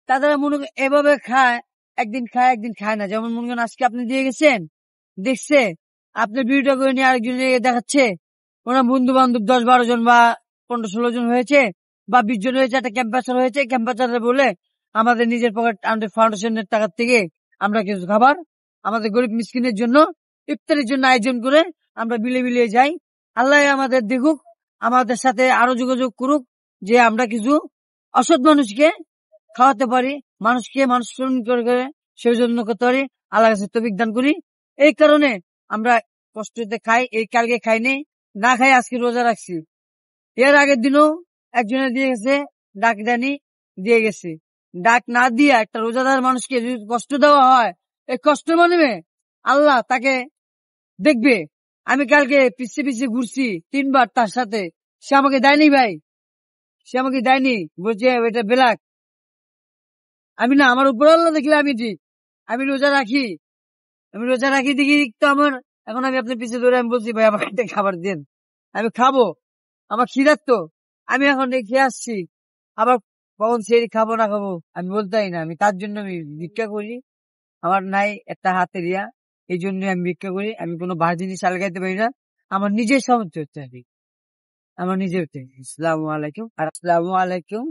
তাদের মনে করেন এভাবে খায়, একদিন খায় না। যেমন মনে করেন আজকে আপনি দিয়ে গেছেন, দেখছে আপনার ভিডিওটা করে নিয়ে আরেকজনের দেখাচ্ছে, ওনার বন্ধু বান্ধব 10-12 জন বা 15-16 জন হয়েছে বা 20 জন হয়েছে, একটা ক্যাম্পাসার হয়েছে, ক্যাম্পাসারে বলে আমাদের নিজের পকেট আমাদের ফাউন্ডেশনের টাকা থেকে আমরা কিছু খাবার আমাদের গরিব মিসকিনের জন্য ইফতারের জন্য আয়োজন করে আমরা বিলিয়ে যাই। আল্লাহ আমাদের দেখুক, আমাদের সাথে আরো যোগাযোগ করুক, যে আমরা কিছু অসৎ মানুষকে খাওয়াতে পারি, মানুষকে মানুষ করে সৌজন্য করতে পারি। আল্লাহ কাছে তৌফিক দান করি। এই কারণে আমরা কষ্টতে খাই। এই কালকে খাইনি, না খাই আজকে রোজা রাখছি। এর আগের দিনও একজনে দিয়ে গেছে, ডাক দেয়নি, দিয়ে গেছে। ডাক না দিয়ে একটা রোজাদার মানুষকে যদি কষ্ট দেওয়া হয়, এই কষ্ট মানবে আল্লাহ তাকে দেখবে। আমি কালকে পিছিয়ে ঘুরছি 3 বার তার সাথে, সে আমাকে দেয়নি ভাই, সে আমাকে দেয়নি, বলছে এটা ব্ল্যাক। আমি না, আমার উপর আল্লাহ দেখলে আমি ঠিক, আমি রোজা রাখি, দেখি তো আমার। এখন আমি আপনার পিছিয়ে ধরে আমি বলছি ভাই আমাকে একটা খাবার দেন, আমি খাবো, আমার খিদার্ত, আমি এখন খেয়ে আসছি, আবার কখন সে খাবো না খাবো আমি বলতেই না। আমি তার জন্য আমি ভিক্ষা করি, আমার নাই একটা হাতে রিয়া, এই জন্য আমি ভিক্ষা করি। আমি কোনো ভালো জিনিস আলগাইতে পারি না, আমার নিজের সামর্থ্য হচ্ছে আর কি, আমার নিজের হচ্ছে। আসসালামু আলাইকুম। আর আসসালামু আলাইকুম।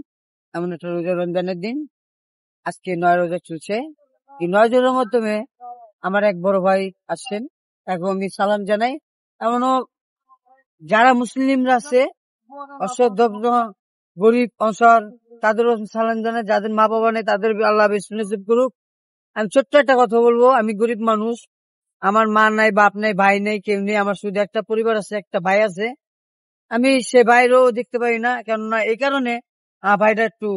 এমন একটা রোজা রমজানের দিন, আজকে 9 রোজা চলছে। এই 9 রোজার মাধ্যমে আমার এক বড় ভাই আসছেন, তাকে আমি সালাম জানাই। এমনও যারা মুসলিমরা আছে, অসৎ গরিব অসর, তাদেরও সালাম জানাই। যাদের মা বাবা নেই তাদের আল্লাহ বেশি নসিব করুক। আমি ছোট্ট একটা কথা বলবো, আমি গরিব মানুষ, আমার মা নাই, বাপ নাই, ভাই নেই, কেউ নেই, আমার শুধু একটা পরিবার আছে, একটা ভাই আছে। আমি সে ভাইরও দেখতে পারি না, কেননা এই কারণে ভাইটা একটু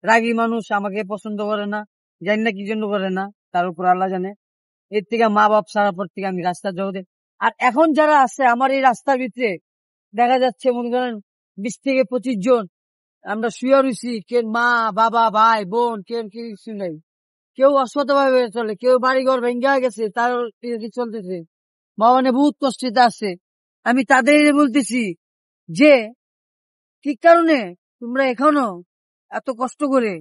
রাগী মানুষ, আমাকে পছন্দ করে না, জানি না কি জন্য করে না, তার উপর আল্লাহ জানে। এর থেকে মা বাপ সারার পর থেকে আমি রাস্তার জগতে। আর এখন যারা আছে আমার এই রাস্তার ভিতরে, দেখা যাচ্ছে মনে করেন 20 থেকে 25 জন আমরা শুয়ে রয়েছি, কেউ মা বাবা ভাই বোন কেউ কিছু নেই, কেউ অসৎ ভাবে চলে, কেউ বাড়ি ঘর ভেঙে গেছে, তার চলতেছে, মা মানে বহুত কষ্টে আছে। আমি তাদের বলতেছি যে কি কারণে তোমরা এখনো এত কষ্ট করে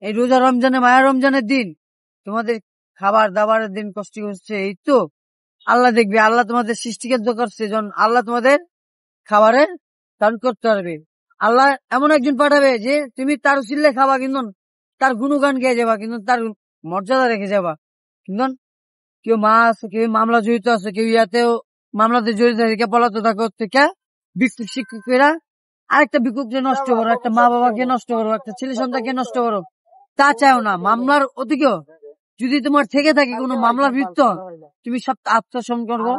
এই রোজা রমজানে, মায়া রমজানের দিন তোমাদের খাবার দাবারের দিন কষ্ট করছে, এই তো আল্লাহ দেখবে, আল্লাহ তোমাদের সৃষ্টিকেন্দ্র করছে, যখন আল্লাহ তোমাদের খাবারের দান করতে পারবে। আল্লাহ এমন একজন পাঠাবে যে তুমি তার উসিলে খাবা, কিন্তু তার গুণগান গেয়ে যাবা, কিন্তু তার মর্যাদা রেখে যাবা। কিন্তু কেউ মা আছে, কেউ মামলা জড়িত আছে, কেউ ইয়াতেও মামলাতে জড়িত থেকে পলাতক থেকে বিক্ষোভ শিক্ষকেরা আরেকটা বিক্ষোভকে নষ্ট করো, একটা মা বাবাকে নষ্ট করো, একটা ছেলে সন্তানকে নষ্ট করো, তা চাও না। মামলার অধিকেও যদি তোমার থেকে থাকে কোনো মামলার ভিত্ত, তুমি সব আত্মসমর্পণ করবো।